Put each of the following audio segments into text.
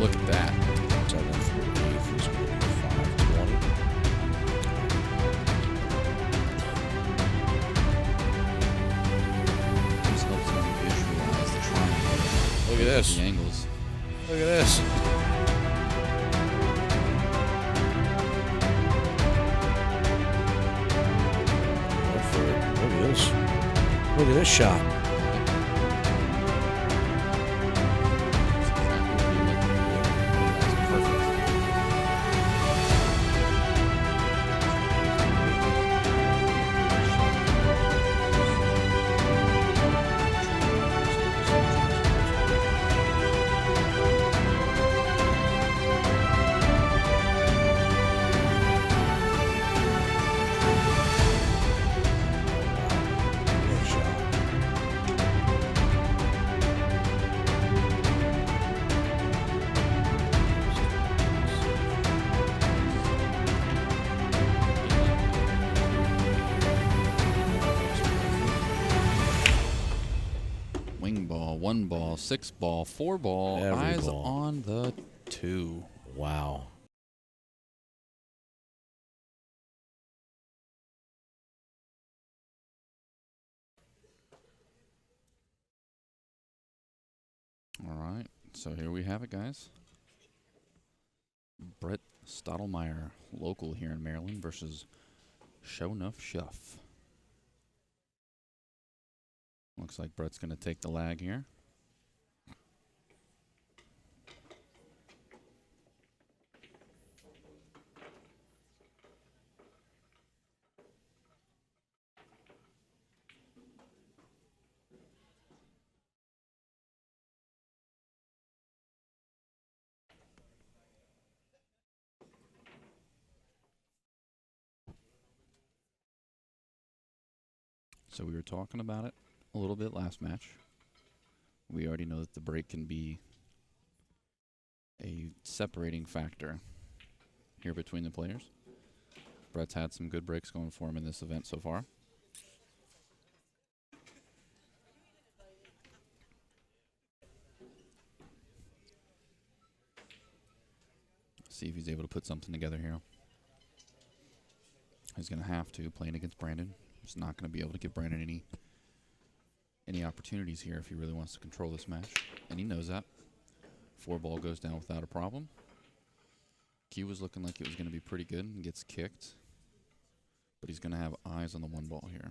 Look at that. 7th through 8th is going to be 520. This helps me visualize the triangle. Look at this. The angles. Look at this. Look at this. Look at this shot. Wing ball, 1 ball, 6 ball, 4 ball. Every Eyes ball. on the 2. Wow. All right, so here we have it, guys. Brett Stottlemeyer, local here in Maryland, versus Shuff. Looks like Brett's going to take the lag here. So we were talking about it a little bit last match. We already know that the break can be a separating factor here between the players. Brett's had some good breaks going for him in this event so far. See if he's able to put something together here. He's going to have to, playing against Brandon. He's not going to be able to give Brandon any opportunities here if he really wants to control this match. And he knows that. 4 ball goes down without a problem. Q was looking like it was going to be pretty good and gets kicked. But he's going to have eyes on the 1 ball here.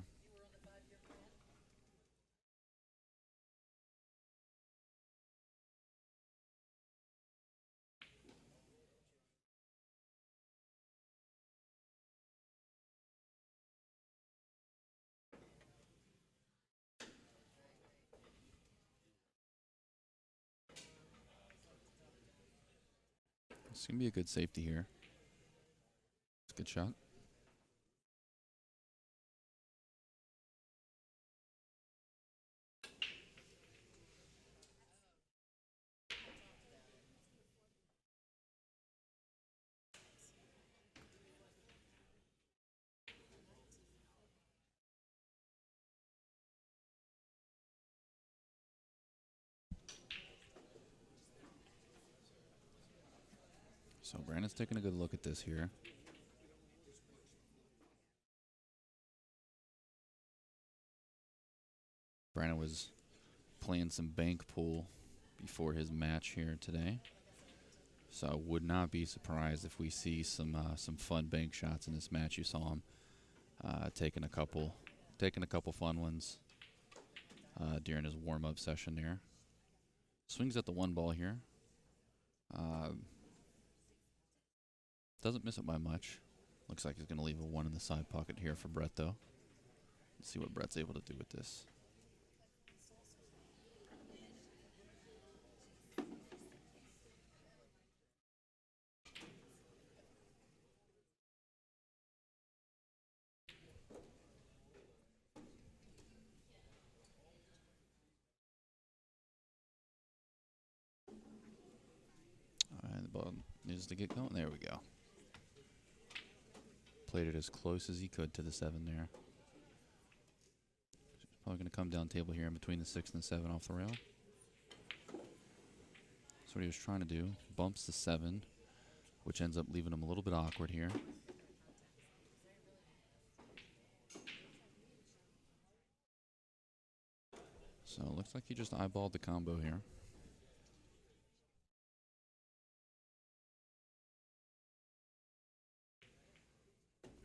It's going to be a good safety here. It's a good shot. So Brandon's taking a good look at this here. Brandon was playing some bank pool before his match here today. So I would not be surprised if we see some fun bank shots in this match. You saw him taking a couple fun ones during his warm-up session there. Swings at the 1 ball here. Doesn't miss it by much. Looks like he's going to leave a 1 in the side pocket here for Brett, though. Let's see what Brett's able to do with this. All right, the ball needs to get going. There we go. Played it as close as he could to the 7 there. Probably going to come down table here in between the 6 and the 7 off the rail. That's what he was trying to do. Bumps the 7, which ends up leaving him a little bit awkward here. So it looks like he just eyeballed the combo here.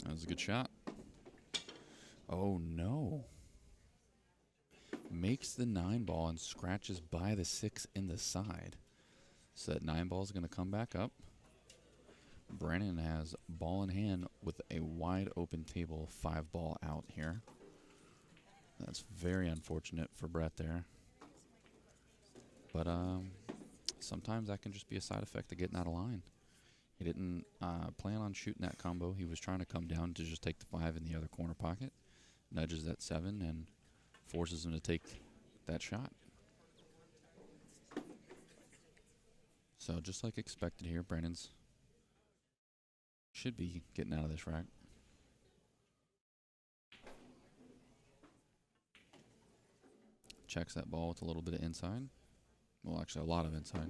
That was a good shot. Oh, no. Makes the 9 ball and scratches by the 6 in the side. So that 9 ball is going to come back up. Brandon has ball in hand with a wide open table, 5 ball out here. That's very unfortunate for Brett there. But sometimes that can just be a side effect of getting out of line. He didn't plan on shooting that combo. He was trying to come down to just take the 5 in the other corner pocket. Nudges that 7 and forces him to take that shot. So just like expected here, Brandon's should be getting out of this rack. Checks that ball with a little bit of inside. Well, actually a lot of inside.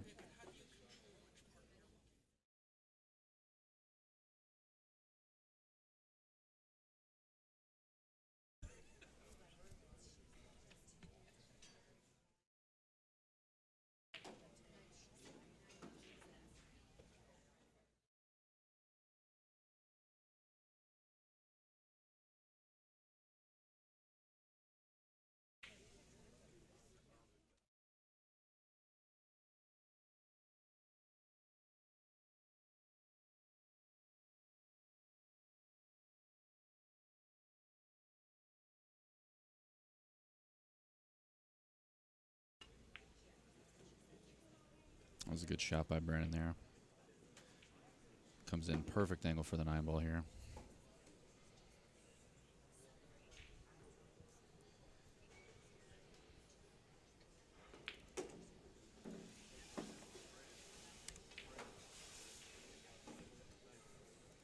That was a good shot by Brandon there. Comes in perfect angle for the 9 ball here.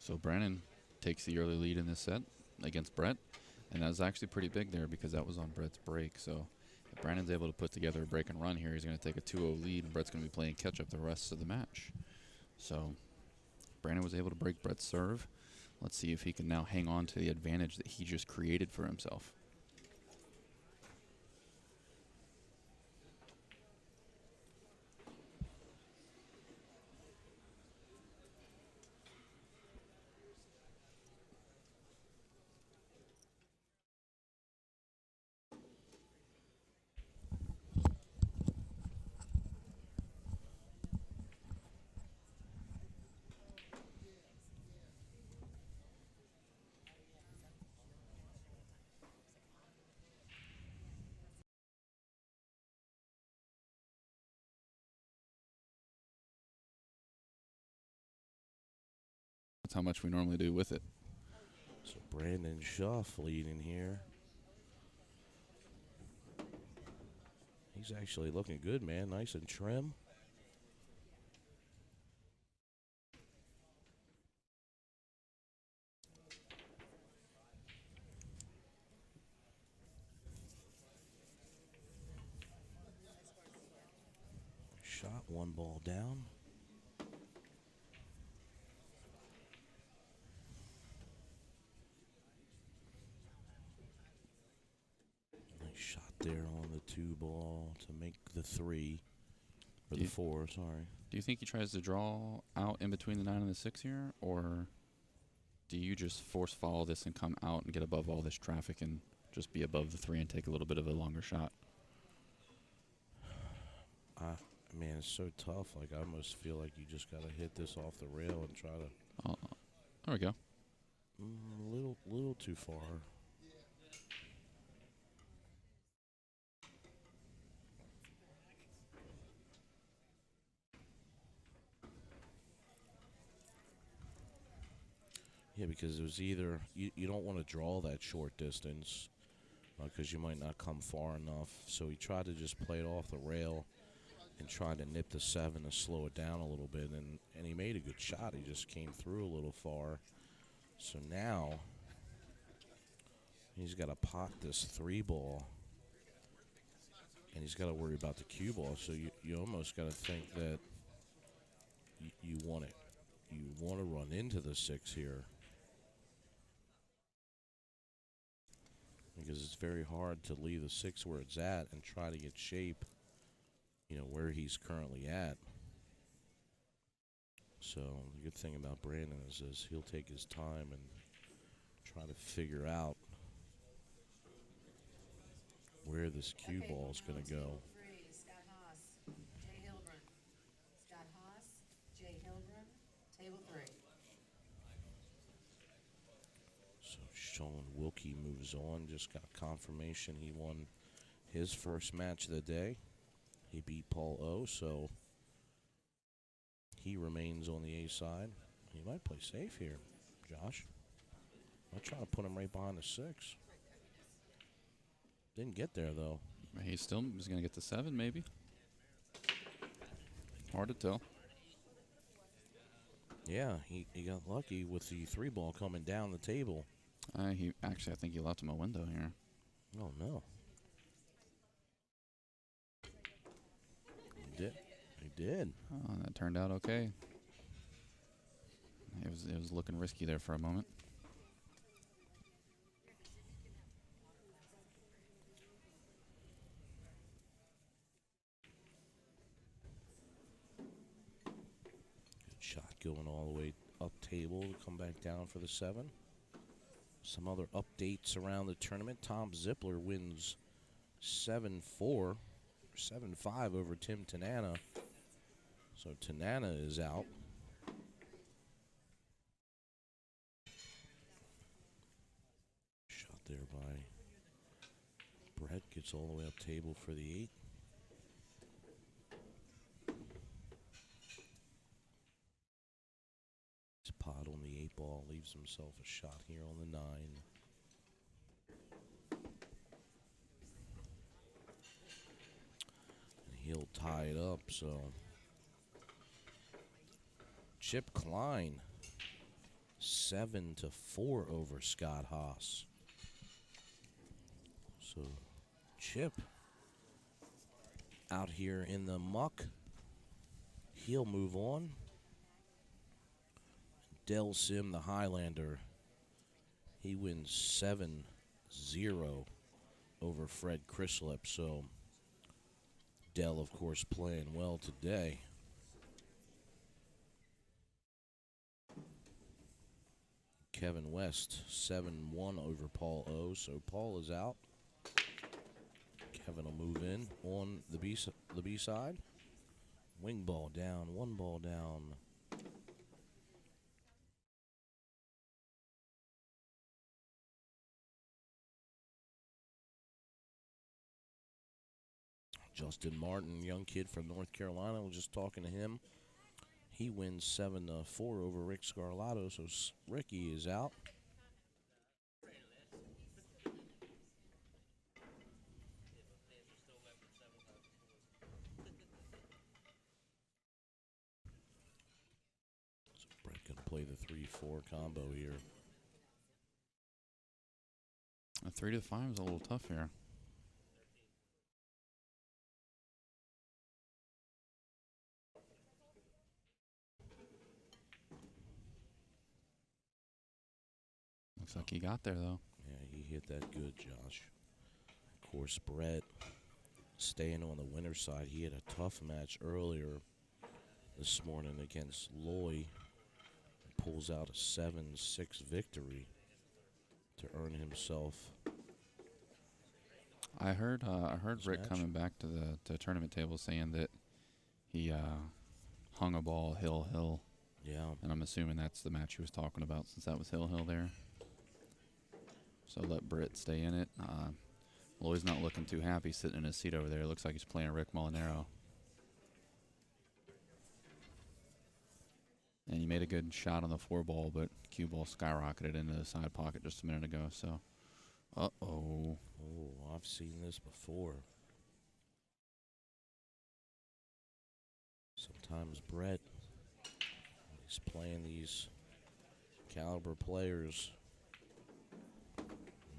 So Brandon takes the early lead in this set against Brett. And that was actually pretty big there because that was on Brett's break. So if Brandon's able to put together a break and run here, he's going to take a 2-0 lead, and Brett's going to be playing catch-up the rest of the match. So Brandon was able to break Brett's serve. Let's see if he can now hang on to the advantage that he just created for himself. That's how much we normally do with it. So Brandon Shuff leading here. He's actually looking good, man. Nice and trim. Shot, 1 ball down. Nice shot there on the 2 ball to make the 3. Or the 4, sorry. Do you think he tries to draw out in between the 9 and the 6 here? Or do you just force follow this and come out and get above all this traffic and just be above the 3 and take a little bit of a longer shot? Man, it's so tough. Like, I almost feel like you just got to hit this off the rail and try to... There we go. Little too far. Yeah, because it was either... You don't want to draw that short distance because you might not come far enough. So he tried to just play it off the rail and tried to nip the 7 and slow it down a little bit. And he made a good shot. He just came through a little far. So now he's got to pot this 3 ball. And he's got to worry about the cue ball. So you almost got to think that want it. You want to run into the 6 here. Because it's very hard to leave the 6 where it's at and try to get shape, where he's currently at. So the good thing about Brandon is he'll take his time and try to figure out where this cue ball is going to go. So Sean Wilkie moves on. Just got confirmation he won his first match of the day. He beat Paul O, so he remains on the A side. He might play safe here, Josh. Might try to put him right behind the 6. Didn't get there, though. He still is going to get the 7, maybe. Hard to tell. Yeah, he got lucky with the 3 ball coming down the table. I think he left him a window here. Oh, no. He did. Oh, that turned out okay. It was looking risky there for a moment. Good shot going all the way up table to come back down for the 7. Some other updates around the tournament. Tom Zippler wins 7-4, 7-5 over Tim Tanana. So Tanana is out. Shot there by Brett. Gets all the way up table for the 8. His pot on the 8 ball leaves himself a shot here on the 9. And he'll tie it up, so Chip Klein 7-4 over Scott Haas. So Chip out here in the muck. He'll move on. Del Sim, the Highlander, he wins 7-0 over Fred Crislip. So Del, of course, playing well today. Kevin West 7-1 over Paul O. So Paul is out. Kevin will move in on the B side. Wing ball down, 1 ball down. Justin Martin, young kid from North Carolina, I was just talking to him. He wins 7-4 over Rick Scarlato, so Ricky is out. So Brett going to play the 3-4 combo here. A 3-5 is a little tough here. Looks like he got there, though. Yeah, he hit that good, Josh. Of course, Brett staying on the winner's side. He had a tough match earlier this morning against Loy. Pulls out a 7-6 victory to earn himself. I heard Rick coming back to the tournament table saying that he hung a ball hill. Yeah. And I'm assuming that's the match he was talking about, since that was hill there. So let Britt stay in it. Loy's not looking too happy sitting in his seat over there. Looks like he's playing Rick Molinaro. And he made a good shot on the 4 ball, but cue ball skyrocketed into the side pocket just a minute ago. So, uh-oh. Oh, I've seen this before. Sometimes Brett, he's playing these caliber players,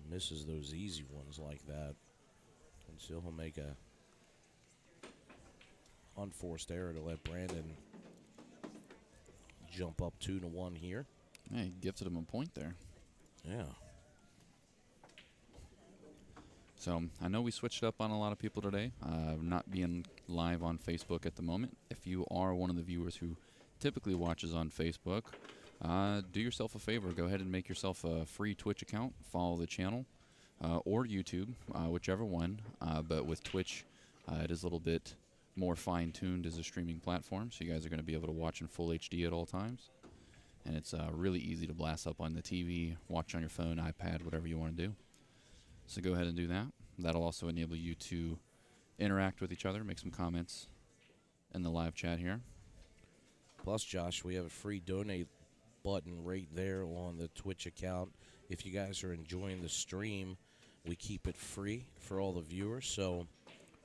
misses those easy ones like that. And so he'll make a unforced error to let Brandon jump up 2-1 here. Yeah, he gifted him a point there. Yeah. So I know we switched up on a lot of people today, not being live on Facebook at the moment. If you are one of the viewers who typically watches on Facebook, do yourself a favor. Go ahead and make yourself a free Twitch account. Follow the channel or YouTube, whichever one. But with Twitch, it is a little bit more fine-tuned as a streaming platform, so you guys are going to be able to watch in full HD at all times. And it's really easy to blast up on the TV, watch on your phone, iPad, whatever you want to do. So go ahead and do that. That'll also enable you to interact with each other, make some comments in the live chat here. Plus, Josh, we have a free donate button right there on the Twitch account. If you guys are enjoying the stream, we keep it free for all the viewers, so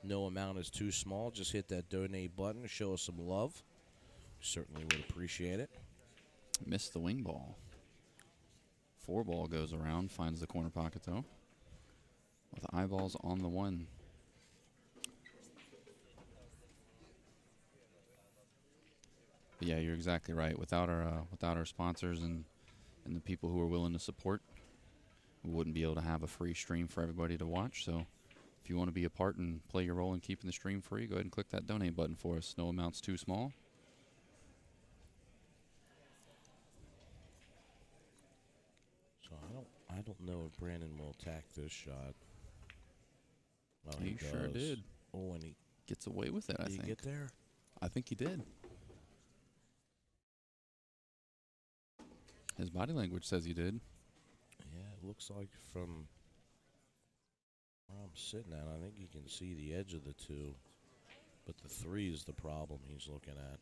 no amount is too small. Just hit that donate button to show us some love. Certainly would appreciate it. Missed the wing ball. 4 ball goes around, finds the corner pocket though, with eyeballs on the 1. But yeah, you're exactly right. Without our sponsors and the people who are willing to support, we wouldn't be able to have a free stream for everybody to watch. So if you want to be a part and play your role in keeping the stream free, go ahead and click that donate button for us. No amount's too small. So I don't know if Brandon will attack this shot. Well, He sure does. did. Oh, and he Gets away with it, I did he think. get there? I think he did. His body language says he did. Yeah, it looks like from where I'm sitting at, I think you can see the edge of the 2. But the 3 is the problem he's looking at.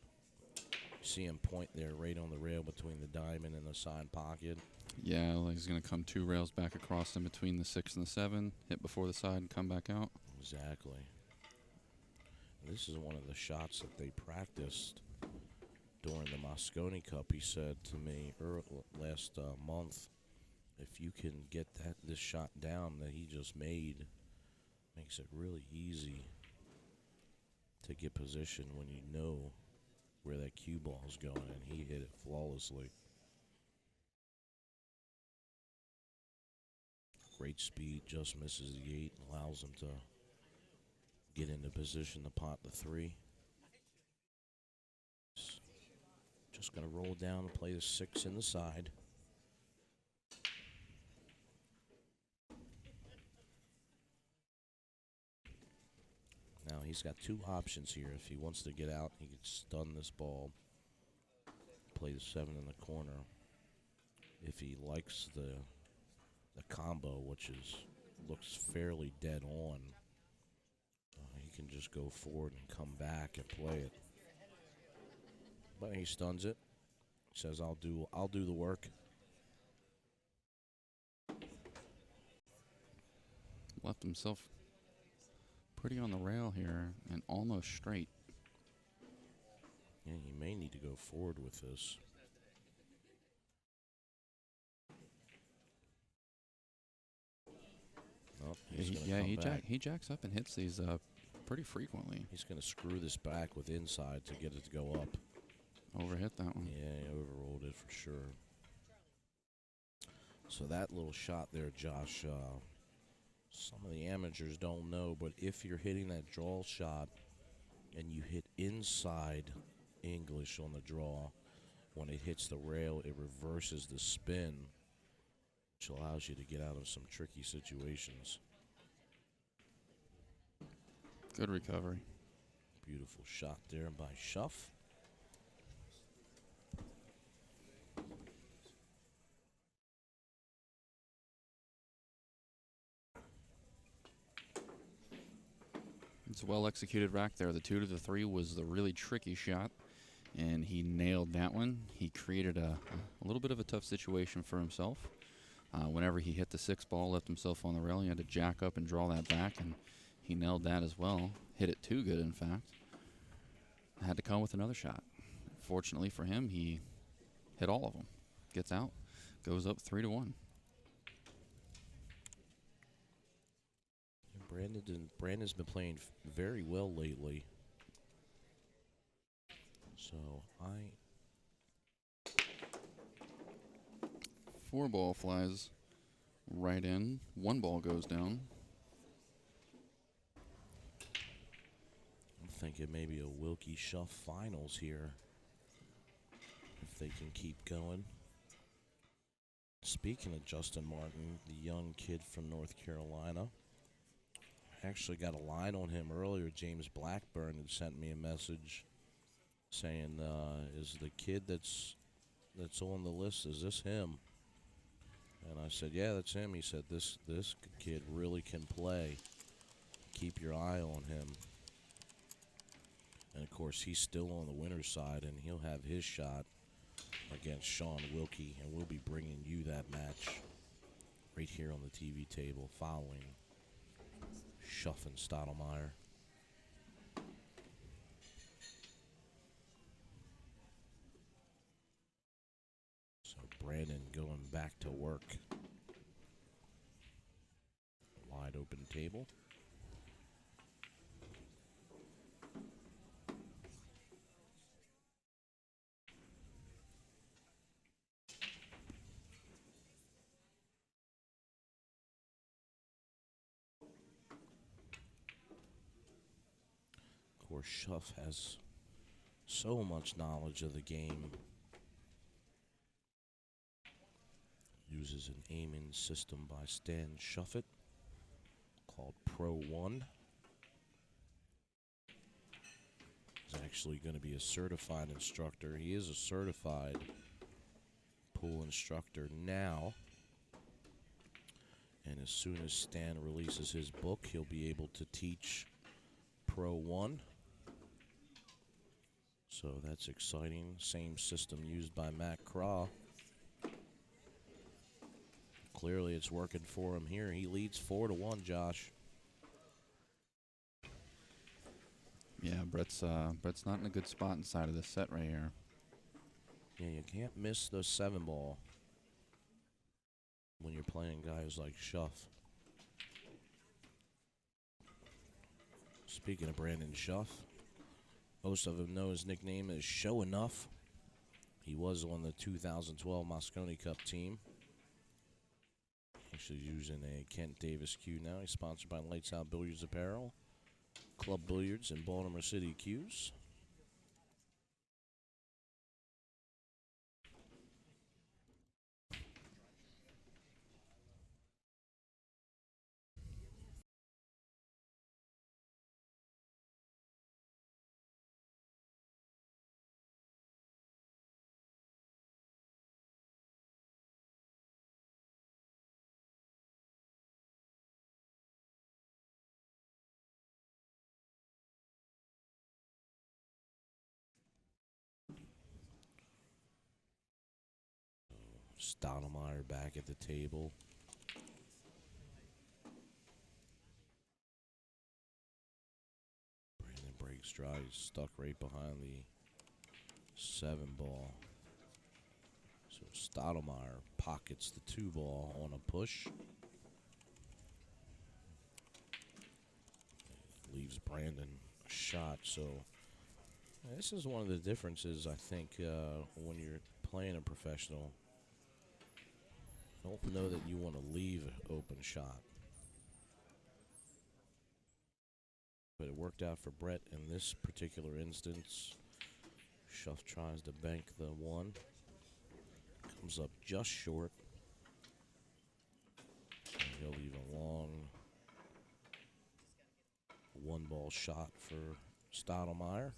You see him point there right on the rail between the diamond and the side pocket. Yeah, like he's going to come 2 rails back across in between the 6 and the 7, hit before the side and come back out. Exactly. This is one of the shots that they practiced during the Moscone Cup. He said to me last month, if you can get this shot down that he just made, makes it really easy to get position when you know where that cue ball is going, and he hit it flawlessly. Great speed, just misses the 8, allows him to get into position to pot the 3. Just going to roll down and play the 6 in the side. Now he's got 2 options here. If he wants to get out, he could stun this ball, play the 7 in the corner. If he likes the combo, which looks fairly dead on, he can just go forward and come back and play it. But he stuns it. Says, "I'll do the work." Left himself pretty on the rail here and almost straight. Yeah, he may need to go forward with this. Oh, He jacks up and hits these pretty frequently. He's going to screw this back with inside to get it to go up. Overhit that one. Yeah, he overrolled it for sure. So that little shot there, Josh, some of the amateurs don't know, but if you're hitting that draw shot and you hit inside English on the draw, when it hits the rail, it reverses the spin, which allows you to get out of some tricky situations. Good recovery. Beautiful shot there by Shuff. It's a well-executed rack there. The 2 to the 3 was the really tricky shot, and he nailed that one. He created a little bit of a tough situation for himself. Whenever he hit the 6 ball, left himself on the rail, he had to jack up and draw that back, and he nailed that as well. Hit it too good, in fact. Had to come with another shot. Fortunately for him, he hit all of them. Gets out, goes up 3-1. Brandon's been playing very well lately. So 4 ball flies right in. 1 ball goes down. I'm thinking maybe a Wilkie Shuff finals here if they can keep going. Speaking of Justin Martin, the young kid from North Carolina, I actually got a line on him earlier. James Blackburn had sent me a message saying, is the kid that's on the list, is this him? And I said, yeah, that's him. He said, this kid really can play. Keep your eye on him. And, of course, he's still on the winner's side, and he'll have his shot against Sean Wilkie, and we'll be bringing you that match right here on the TV table following Shuff and Stottlemeyer. So Brandon going back to work. Wide open table. Of course, Shuff has so much knowledge of the game. Uses an aiming system by Stan Shuffett called Pro 1. He's actually going to be a certified instructor. He is a certified pool instructor now. And as soon as Stan releases his book, he'll be able to teach Pro 1. So that's exciting. Same system used by Matt Craw. Clearly it's working for him here. He leads 4-1, Josh. Yeah, Brett's not in a good spot inside of this set right here. Yeah, you can't miss the 7 ball when you're playing guys like Shuff. Speaking of Brandon Shuff, most of them know his nickname is Show Enough. He was on the 2012 Moscone Cup team. Actually using a Kent Davis cue now. He's sponsored by Lights Out Billiards Apparel, Club Billiards, and Baltimore City Cues. Stottlemeyer back at the table. Brandon breaks stride. He's stuck right behind the 7 ball. So Stottlemeyer pockets the 2 ball on a push. Leaves Brandon a shot. So this is one of the differences, I think, when you're playing a professional. Don't know that you want to leave an open shot. But it worked out for Brett in this particular instance. Shuff tries to bank the 1. Comes up just short. And he'll leave a long 1 ball shot for Stottlemeyer.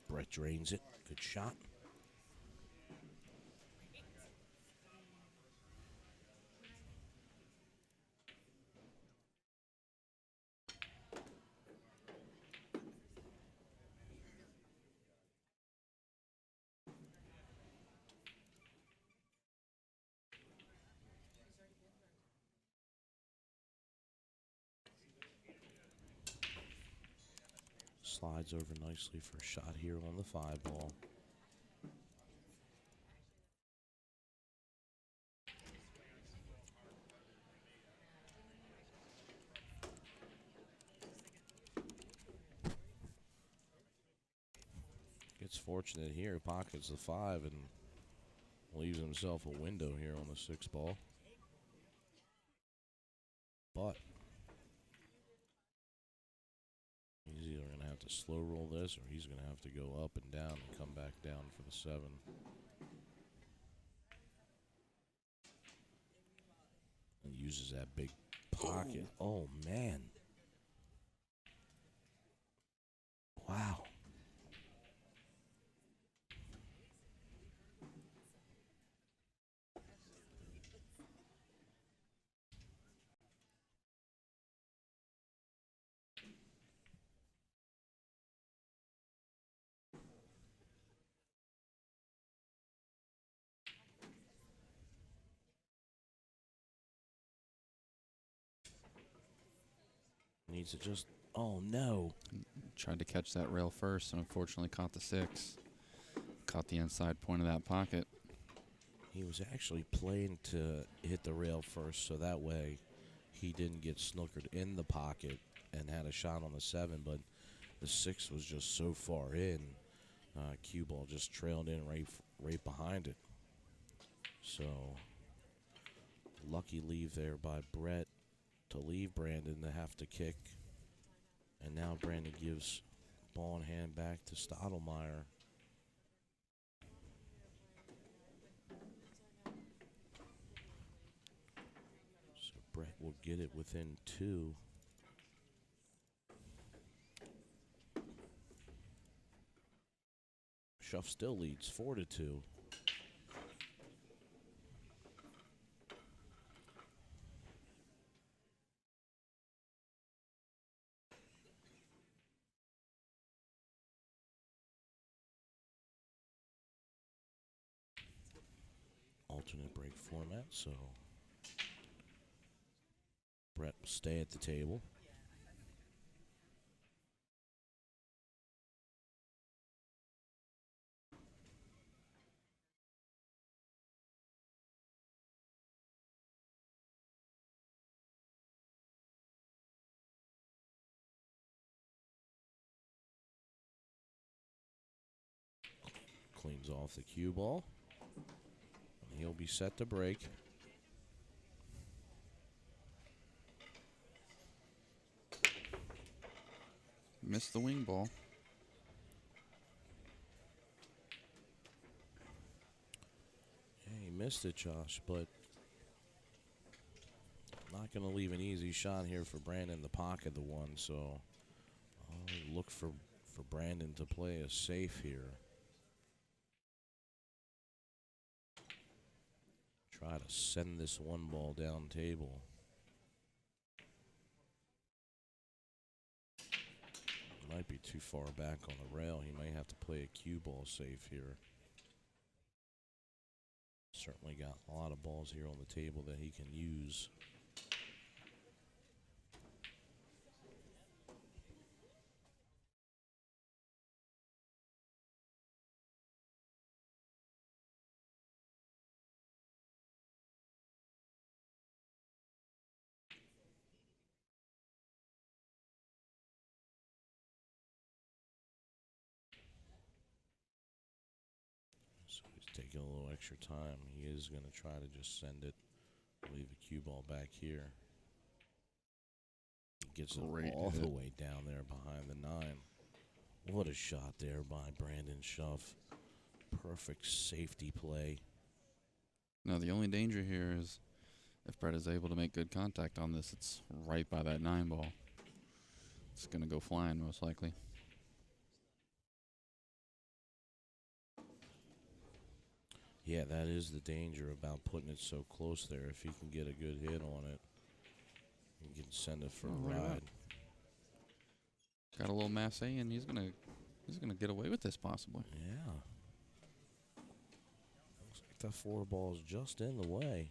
Brett drains it. Good shot. Slides over nicely for a shot here on the 5 ball. Gets fortunate here, pockets the 5 and leaves himself a window here on the 6 ball. But he's either going to have to slow roll this or he's going to have to go up and down and come back down for the 7. And uses that big pocket. Oh, man. Wow. Needs to just, oh no. Tried to catch that rail first and unfortunately caught the 6. Caught the inside point of that pocket. He was actually playing to hit the rail first, so that way he didn't get snookered in the pocket and had a shot on the 7, but the 6 was just so far in. Cue ball just trailed in right behind it. So, lucky leave there by Brett to leave Brandon to have to kick. And now Brandon gives ball in hand back to Stottlemeyer. So Brett will get it within 2. Shuff still leads 4-2. Alternate break format, so Brett will stay at the table. Cleans off the cue ball. And he'll be set to break. Missed the wing ball. Yeah, he missed it, Josh, but not going to leave an easy shot here for Brandon in the pocket, the 1. So I'll look for Brandon to play a safe here. Try to send this 1 ball down table. Might be too far back on the rail. He might have to play a cue ball safe here. Certainly got a lot of balls here on the table that he can use. So he's taking a little extra time. He is going to try to just send it, leave the cue ball back here. He gets it all the way down there behind the 9. What a shot there by Brandon Shuff. Perfect safety play. Now the only danger here is if Brett is able to make good contact on this, it's right by that 9 ball. It's going to go flying most likely. Yeah, that is the danger about putting it so close there. If he can get a good hit on it, he can send it for a ride. Got a little masse, and he's gonna get away with this possibly. Yeah. Looks like that 4 ball is just in the way.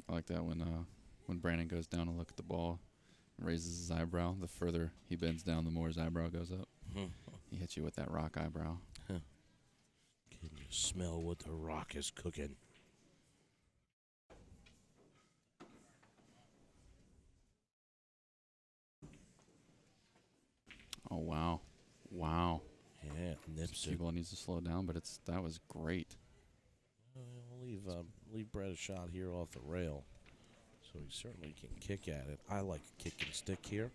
I like that when Brandon goes down to look at the ball. Raises his eyebrow. The further he bends down, the more his eyebrow goes up. He hits you with that rock eyebrow. Can you smell what the rock is cooking? Oh, wow. Wow. Yeah, nips it. Cue ball needs to slow down, but that was great. We'll leave Brett a shot here off the rail. So he certainly can kick at it. I like a kick and stick here.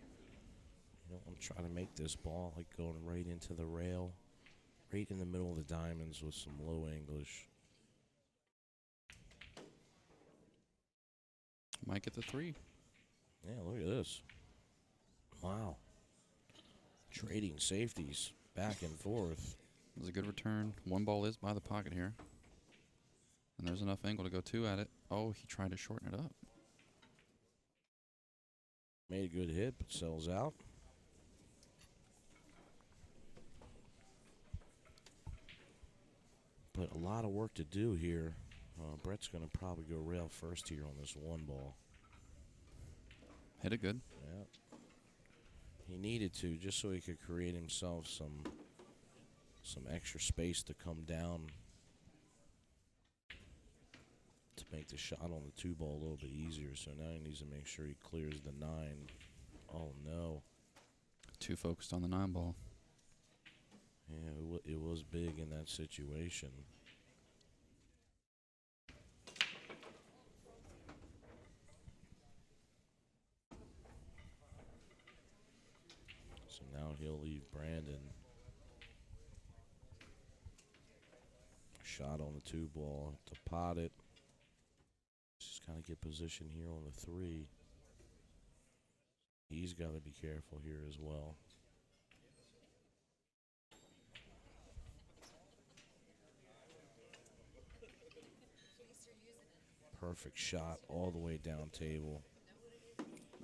You know, I'm trying to make this ball like going right into the rail, right in the middle of the diamonds with some low English. Might get the 3. Yeah, look at this. Wow. Trading safeties back and forth. It was a good return. One ball is by the pocket here. And there's enough angle to go 2 at it. Oh, he tried to shorten it up. Made a good hit, but sells out. But a lot of work to do here. Brett's going to probably go rail first here on this one ball. Hit it good. Yeah. He needed to, just so he could create himself some extra space to come down to make the shot on the 2 ball a little bit easier. So now he needs to make sure he clears the 9. Oh, no. Too focused on the 9 ball. Yeah, it was big in that situation. So now he'll leave Brandon. Shot on the 2 ball to pot it. Just kind of get position here on the 3. He's got to be careful here as well. Perfect shot all the way down table.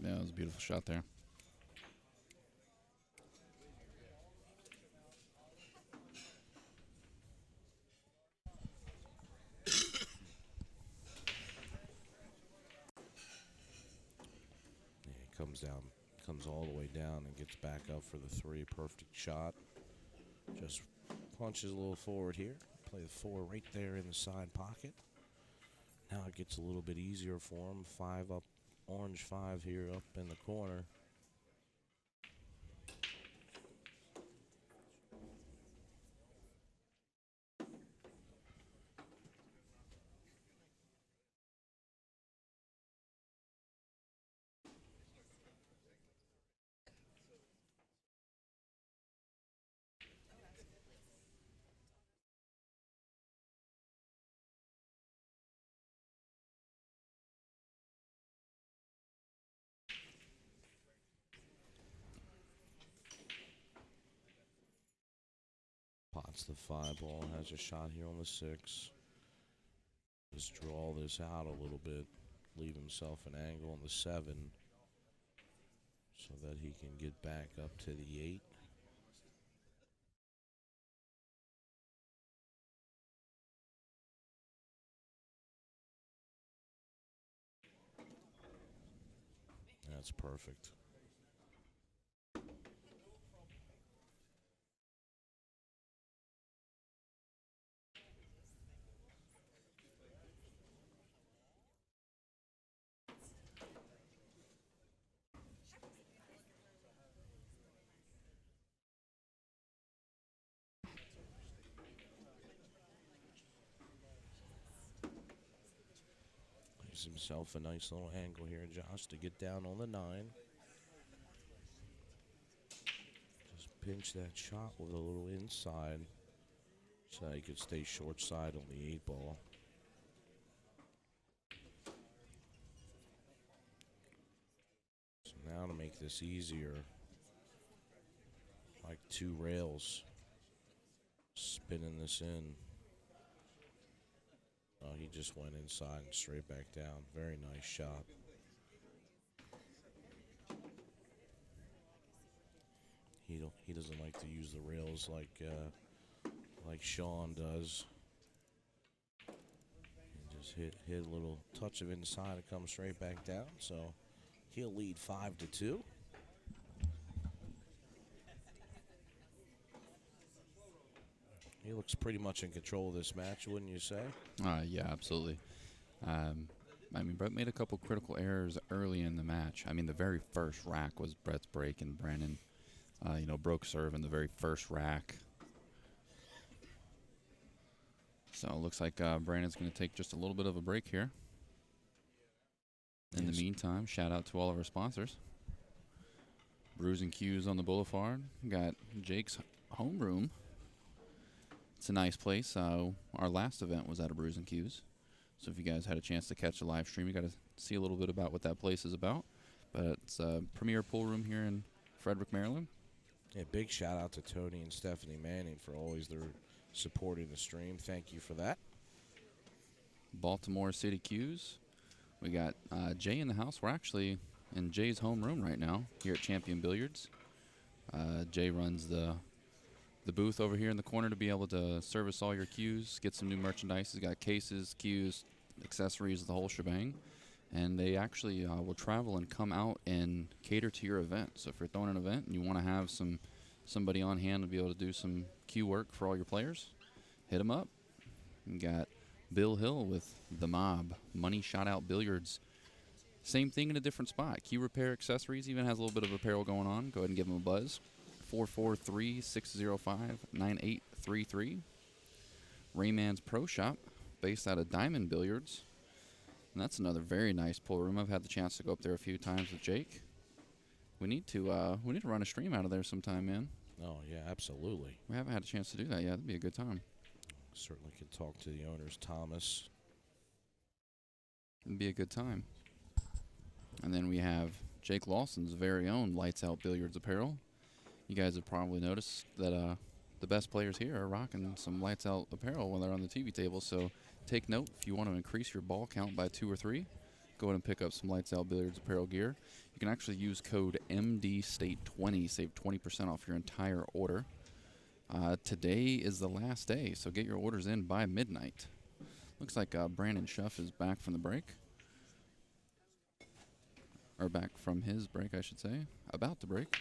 Yeah, it was a beautiful shot there. Comes all the way down and gets back up for the 3. Perfect shot. Just punches a little forward here. Play the 4 right there in the side pocket. Now it gets a little bit easier for him. 5 up, orange 5 here up in the corner. Pots the 5 ball, has a shot here on the 6. Just draw this out a little bit. Leave himself an angle on the 7 so that he can get back up to the 8. That's perfect. Gives himself a nice little angle here, Josh, to get down on the 9. Just pinch that shot with a little inside so he could stay short side on the 8 ball. So now to make this easier, like 2 rails, spinning this in. Oh, he just went inside and straight back down. Very nice shot. He doesn't like to use the rails like Sean does. And just hit a little touch of inside and come straight back down. So he'll lead 5-2. He looks pretty much in control of this match, wouldn't you say? Yeah, absolutely. I mean, Brett made a couple critical errors early in the match. I mean, the very first rack was Brett's break, and Brandon, broke serve in the very first rack. So it looks like Brandon's going to take just a little bit of a break here. In the meantime, shout out to all of our sponsors. Brews and Q's on the Boulevard. We got Jake's Homeroom. It's a nice place. Our last event was at a Brews and Q's. So if you guys had a chance to catch the live stream, you got to see a little bit about what that place is about. But it's a premier pool room here in Frederick, Maryland. Yeah, big shout out to Tony and Stephanie Manning for always their supporting the stream. Thank you for that. Baltimore City Q's. We got Jay in the house. We're actually in Jay's home room right now here at Champion Billiards. Jay runs the booth over here in the corner to be able to service all your cues, get some new merchandise. He's got cases, cues, accessories, the whole shebang. And they actually will travel and come out and cater to your event. So if you're throwing an event and you want to have somebody on hand to be able to do some cue work for all your players, hit them up. You got Bill Hill with The Mob, Money Shot Out Billiards. Same thing in a different spot. Cue repair accessories, even has a little bit of apparel going on. Go ahead and give them a buzz. 443-605-9833. Rayman's Pro Shop, based out of Diamond Billiards. And that's another very nice pool room. I've had the chance to go up there a few times with Jake. We need to run a stream out of there sometime, man. Oh, yeah, absolutely. We haven't had a chance to do that yet. That'd be a good time. Certainly could talk to the owners, Thomas. It'd be a good time. And then we have Jake Lawson's very own Lights Out Billiards apparel. You guys have probably noticed that the best players here are rocking some Lights Out apparel when they're on the TV table. So take note, if you want to increase your ball count by 2 or 3, go ahead and pick up some Lights Out Billiards apparel gear. You can actually use code MDState20, save 20% off your entire order. Today is the last day, so get your orders in by midnight. Looks like Brandon Shuff is back from the break. Or back from his break, I should say. About to break.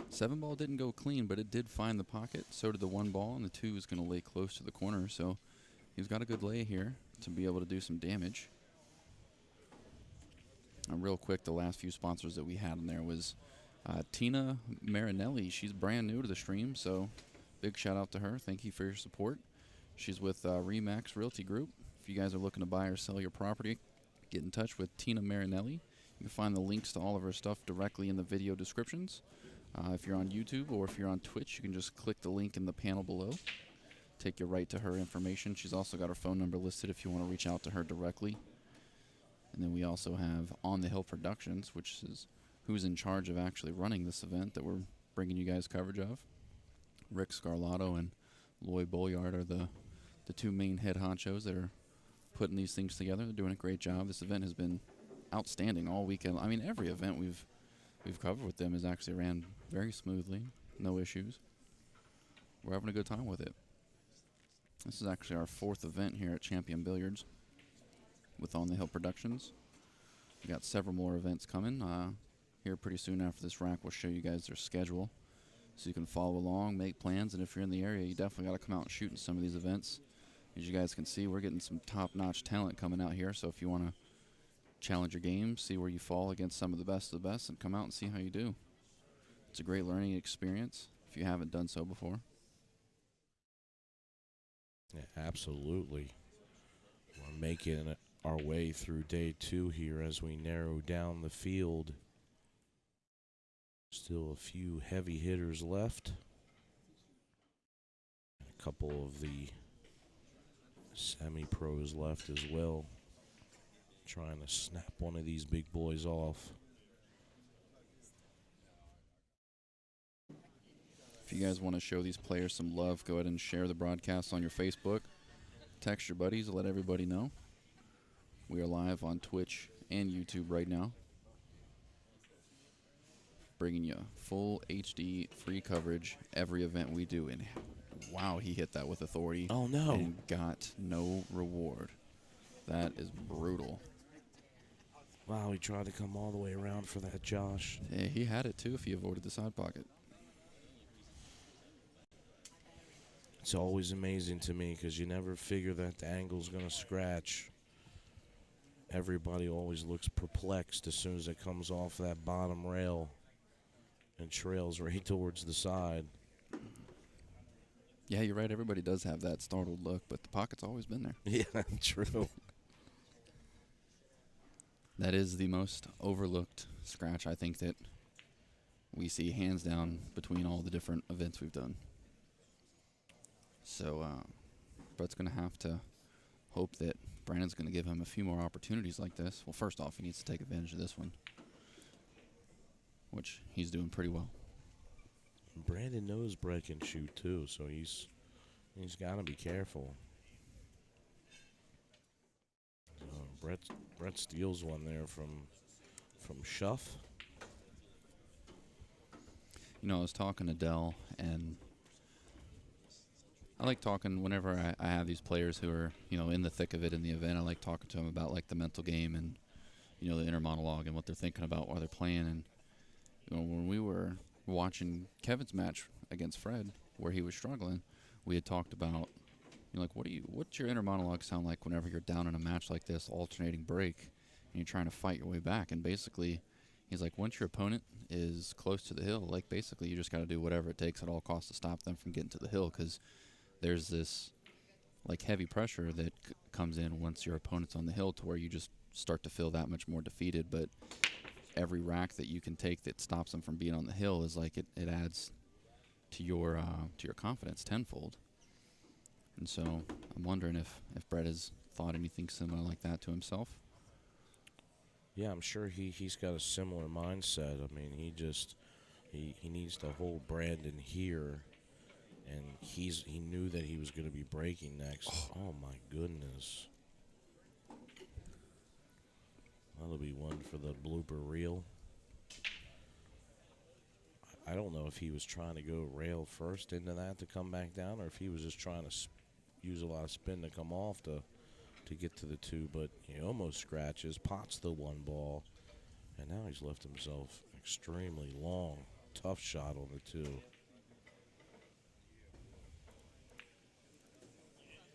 7 ball didn't go clean, but it did find the pocket. So did the 1 ball, and the 2 is going to lay close to the corner. So he's got a good lay here to be able to do some damage. Real quick, the last few sponsors that we had in there was Tina Marinelli. She's brand new to the stream, so big shout out to her. Thank you for your support. She's with Remax Realty Group. If you guys are looking to buy or sell your property, get in touch with Tina Marinelli. You can find the links to all of her stuff directly in the video descriptions. If you're on YouTube or if you're on Twitch, you can just click the link in the panel below. Take you right to her information. She's also got her phone number listed if you want to reach out to her directly. And then we also have On the Hill Productions, which is who's in charge of actually running this event that we're bringing you guys coverage of. Rick Scarlato and Lloyd Bolliard are the 2 main head honchos that are putting these things together. They're doing a great job. This event has been outstanding all weekend. I mean, every event we've covered with them has actually ran very smoothly, no issues. We're having a good time with it. This is actually our 4th event here at Champion Billiards with On the Hill Productions. We got several more events coming. Here pretty soon after this rack, we'll show you guys their schedule so you can follow along, make plans, and if you're in the area, you definitely got to come out and shoot in some of these events. As you guys can see, we're getting some top-notch talent coming out here, so if you want to challenge your game, see where you fall against some of the best, and come out and see how you do. It's a great learning experience if you haven't done so before. Yeah, absolutely. We're making our way through day 2 here as we narrow down the field. Still a few heavy hitters left. A couple of the semi-pros left as well. Trying to snap one of these big boys off. If you guys want to show these players some love, go ahead and share the broadcast on your Facebook. Text your buddies, let everybody know. We are live on Twitch and YouTube right now. Bringing you full HD free coverage every event we do. And wow, he hit that with authority. Oh, no. And got no reward. That is brutal. Wow, he tried to come all the way around for that, Josh. Yeah, he had it too if he avoided the side pocket. It's always amazing to me because you never figure that the angle's going to scratch. Everybody always looks perplexed as soon as it comes off that bottom rail and trails right towards the side. Yeah, you're right. Everybody does have that startled look, but the pocket's always been there. Yeah, true. That is the most overlooked scratch I think that we see hands down between all the different events we've done. So Brett's going to have to hope that Brandon's going to give him a few more opportunities like this. Well, first off, he needs to take advantage of this one, which he's doing pretty well. Brandon knows Brett can shoot too, so he's got to be careful. Brett steals one there from Shuff. You know, I was talking to Dell, and I like talking whenever I have these players who are, you know, in the thick of it in the event. I like talking to them about, like, the mental game and, you know, the inner monologue and what they're thinking about while they're playing. And, you know, when we were watching Kevin's match against Fred, where he was struggling, we had talked about, you know, like, what's your inner monologue sound like whenever you're down in a match like this, alternating break, and you're trying to fight your way back? And basically, he's like, once your opponent is close to the hill, like, basically you just got to do whatever it takes at all costs to stop them from getting to the hill, because there's this, like, heavy pressure that comes in once your opponent's on the hill to where you just start to feel that much more defeated. But every rack that you can take that stops them from being on the hill is like it adds to your confidence tenfold. And so I'm wondering if Brett has thought anything similar like that to himself. Yeah, I'm sure he's got a similar mindset. I mean, he needs to hold Brandon here, and he knew that he was going to be breaking next. Oh my goodness. That'll be one for the blooper reel. I don't know if he was trying to go rail first into that to come back down, or if he was just trying to use a lot of spin to come off to get to the two, but he almost scratches, pots the one ball, and now he's left himself extremely long. Tough shot on the two.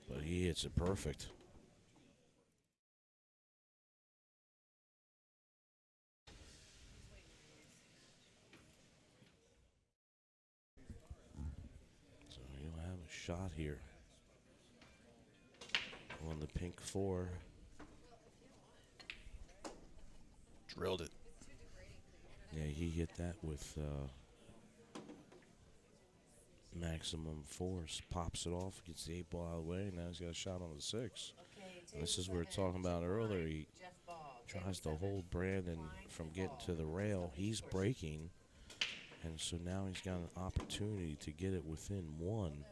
But he hits it perfect. So he'll have a shot here on the pink four. Drilled it. Yeah, he hit that with maximum force. Pops it off, gets the 8 ball out of the way, and now he's got a shot on the 6. And this is what we were talking about earlier. He tries to hold Brandon from getting to the rail. He's breaking, and so now he's got an opportunity to get it within 1.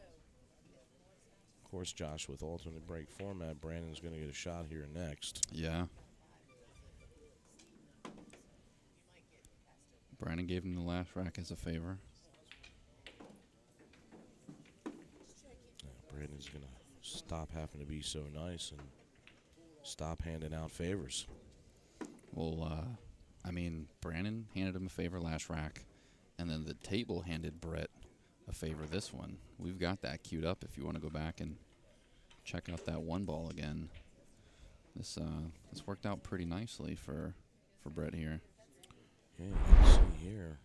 Of course, Josh, with alternate break format, Brandon's going to get a shot here next. Yeah. Brandon gave him the last rack as a favor. Brandon's going to stop having to be so nice and stop handing out favors. Well, I mean, Brandon handed him a favor last rack, and then the table handed Brett a favor this one. We've got that queued up if you want to go back and check out that one ball again. This worked out pretty nicely for Brett here. Yeah, you can see here.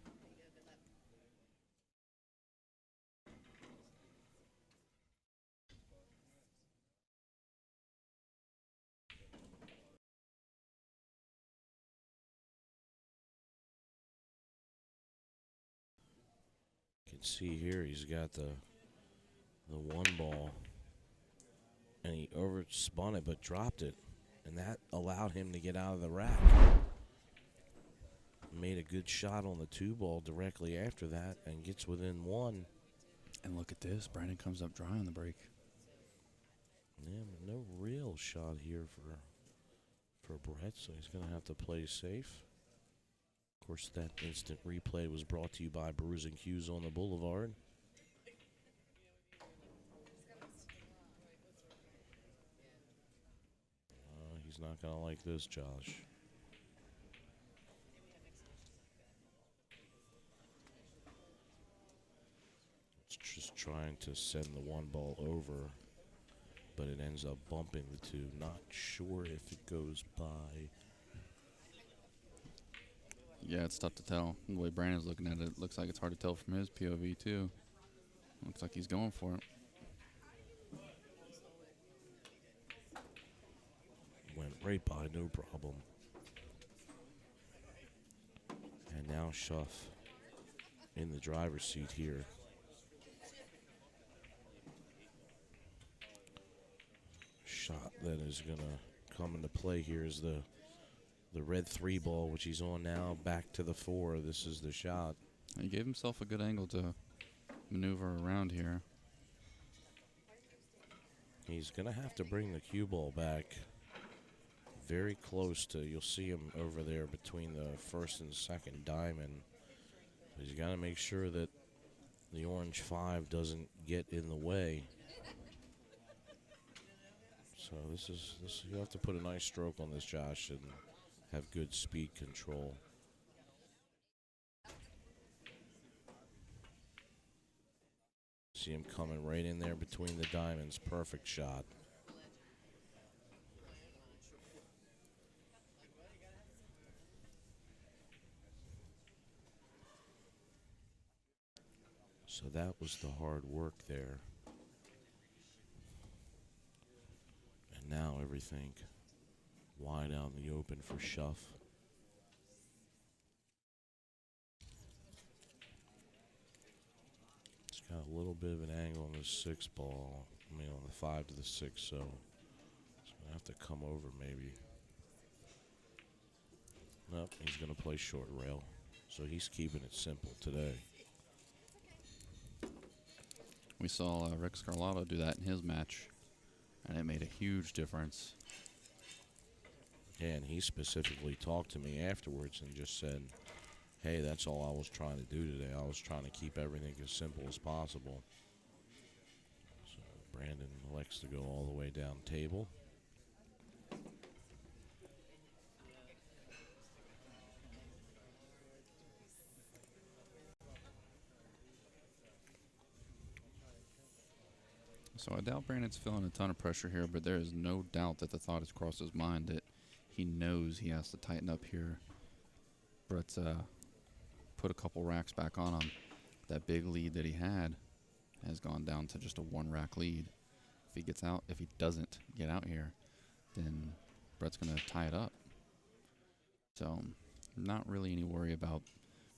You can see here he's got the one ball, and he overspun it but dropped it, and that allowed him to get out of the rack. Made a good shot on the 2 ball directly after that and gets within 1. And look at this. Brandon comes up dry on the break. Yeah, but no real shot here for Brett, so he's going to have to play safe. Of course, that instant replay was brought to you by Brews & Q's on the Boulevard. He's not going to like this, Josh. just trying to send the one ball over, but it ends up bumping the two. Not sure if it goes by. Yeah, it's tough to tell. The way Brandon's looking at it, it looks like it's hard to tell from his POV, too. Looks like he's going for it. Went right by, no problem. And now Shuff in the driver's seat here. Shot that is going to come into play here is the red 3 ball, which he's on now, back to the 4. This is the shot. He gave himself a good angle to maneuver around here. He's going to have to bring the cue ball back very close to, you'll see him over there between the first and second diamond. He's got to make sure that the orange 5 doesn't get in the way. So this you have to put a nice stroke on this, Josh, and have good speed control. See him coming right in there between the diamonds. Perfect shot. So that was the hard work there. And now everything wide out in the open for Shuff. It's got a little bit of an angle on the 6 ball. I mean, on the 5 to the 6, so it's going to have to come over maybe. Nope, he's going to play short rail. So he's keeping it simple today. We saw Rick Scarlato do that in his match, and it made a huge difference. Yeah, and he specifically talked to me afterwards and just said, hey, that's all I was trying to do today. I was trying to keep everything as simple as possible. So Brandon elects to go all the way down table. So I doubt Brandon's feeling a ton of pressure here, but there is no doubt that the thought has crossed his mind that he knows he has to tighten up here. Brett's put a couple racks back on him. That big lead that he had has gone down to just a 1-rack lead. If he doesn't get out here, then Brett's going to tie it up. So not really any worry about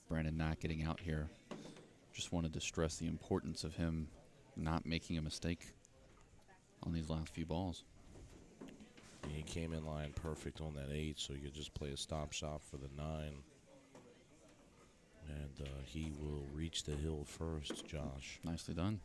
Brandon not getting out here. Just wanted to stress the importance of him not making a mistake on these last few balls. He came in line perfect on that 8, so you could just play a stop shot for the 9. And he will reach the hill first, Josh. Nicely done.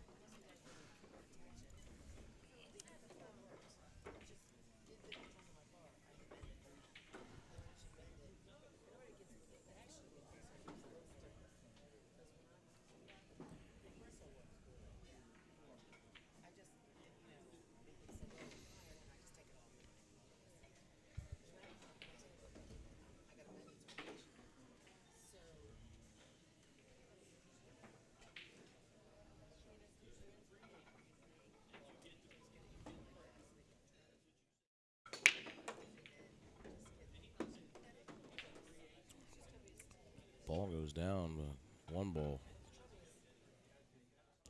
Ball goes down, but 1 ball.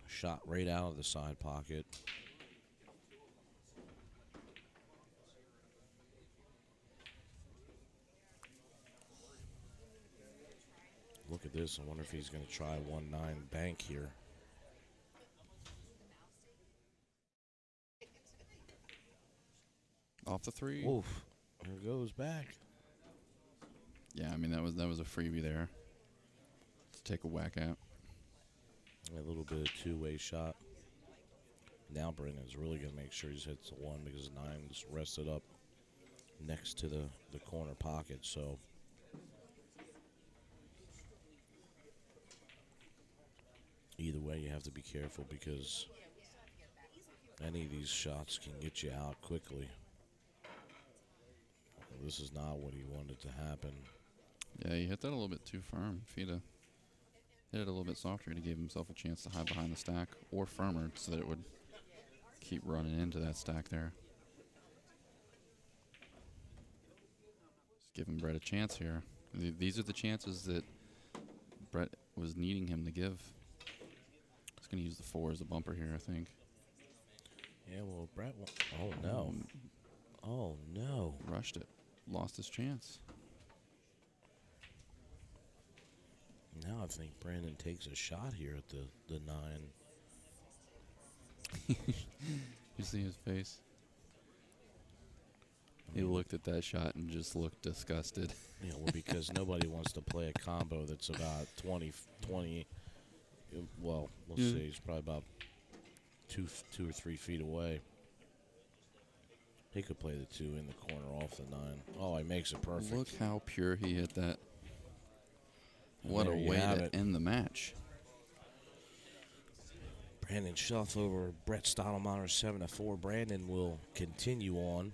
Shot right out of the side pocket. Look at this. I wonder if he's going to try 1-9 bank here. Off the 3. Oof. There goes back. Yeah, I mean, that was a freebie there to take a whack at. A little bit of two-way shot. Now Brennan's really going to make sure he hits the 1 because 9 just rested up next to the corner pocket. So either way, you have to be careful because any of these shots can get you out quickly. This is not what he wanted to happen. Yeah, he hit that a little bit too firm. If hit it a little bit softer to give himself a chance to hide behind the stack, or firmer so that it would keep running into that stack there. Just giving Brett a chance here. These are the chances that Brett was needing him to give. He's going to use the 4 as a bumper here, I think. Yeah, well, Brett. Oh, no. Oh, no. Rushed it. Lost his chance. Now I think Brandon takes a shot here at the 9. You see his face? He looked at that shot and just looked disgusted. Yeah, well, because nobody wants to play a combo that's about 20. Well, we'll see. He's probably about two or 3 feet away. He could play the 2 in the corner off the 9. Oh, he makes it perfect. Look how pure he hit that. What a way to end the match. Brandon Shuff over Brett Stottlemeyer 7-4. Brandon will continue on.